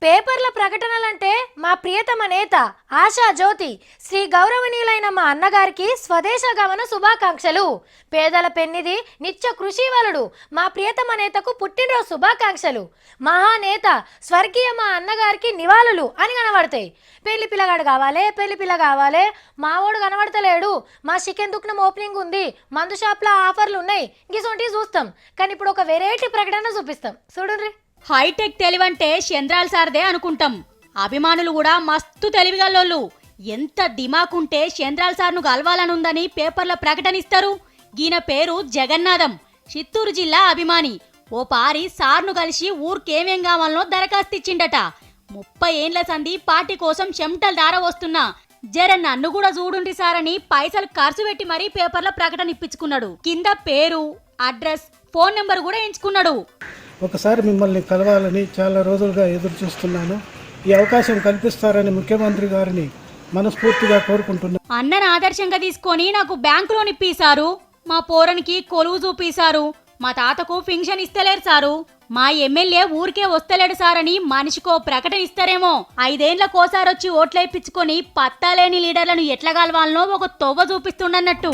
పేపర్ల ప్రకటనలంటే మా ప్రియతమ నేత ఆశా జ్యోతి శ్రీ గౌరవనీయులైన మా అన్నగారికి స్వదేశ గమన శుభాకాంక్షలు. పేదల పెన్నిది నిత్య కృషివలుడు మా ప్రియతమ నేతకు పుట్టినరోజు శుభాకాంక్షలు. మహానేత స్వర్గీయ మా అన్నగారికి నివాళులు అని కనబడతాయి. పెళ్లి పిల్లగాడు కావాలి, పెళ్లి పిల్ల కావాలి, మావోడు కనబడతలేడు, మా చికెన్ దుకాణం ఓపెనింగ్ ఉంది, మందు షాప్లో ఆఫర్లు ఉన్నాయి, గిసొంటివి చూస్తాం. కానీ ఇప్పుడు ఒక వెరైటీ ప్రకటన చూపిస్తాం, చూడండి. హైటెక్ తెలివంటే చంద్రాల్ సార్దే అనుకుంటాం. అభిమానులు కూడా మస్తు తెలివిగల్లోళ్ళు. ఎంత దిమాకుంటే చంద్రాల్ సార్ను గలవాలనుందని పేపర్ల ప్రకటనిస్తారు. ఈయన పేరు జగన్నాథం, చిత్తూరు జిల్లా అభిమాని. ఓ పారి సార్ను కలిసి ఊరికేమేం కావాలనో దరఖాస్తు ఇచ్చిండట. 30 ఏండ్ల సంది పార్టీ కోసం చెమటలు దార వస్తున్నా, జర నన్ను కూడా చూడుండి సారని పైసలు ఖర్చు పెట్టి మరీ పేపర్ల ప్రకటన ఇప్పించుకున్నాడు. కింద పేరు, అడ్రస్, ఫోన్ నెంబర్ కూడా ఎంచుకున్నాడు. ఒకసారి మిమ్మల్ని కలవాలని చాలా రోజులుగా ఎదురు చూస్తున్నాను. ఈ అవకాశం కల్పిస్తారని ముఖ్యమంత్రి గారిని మనస్ఫూర్తిగా కోరుకుంటున్నాను. అన్నను ఆదర్శంగా తీసుకొని నాకు బ్యాంకు లోన్ ఇప్పిస్తారు, మా పోరనికి కొలువు చూపిస్తారు, మా తాతకు పింఛన్ ఇస్తలేరు సారు, మా ఎమ్మెల్యే ఊరికే వస్తలేడు సారని మనిషికో ప్రకటన ఇస్తారేమో. 5 ఏండ్లకోసారొచ్చి ఓట్లేపించుకొని పత్తాలేని లీడర్లను ఎట్లా కలవాలనో ఒక తొవ్వ చూపిస్తుండన్నట్టు.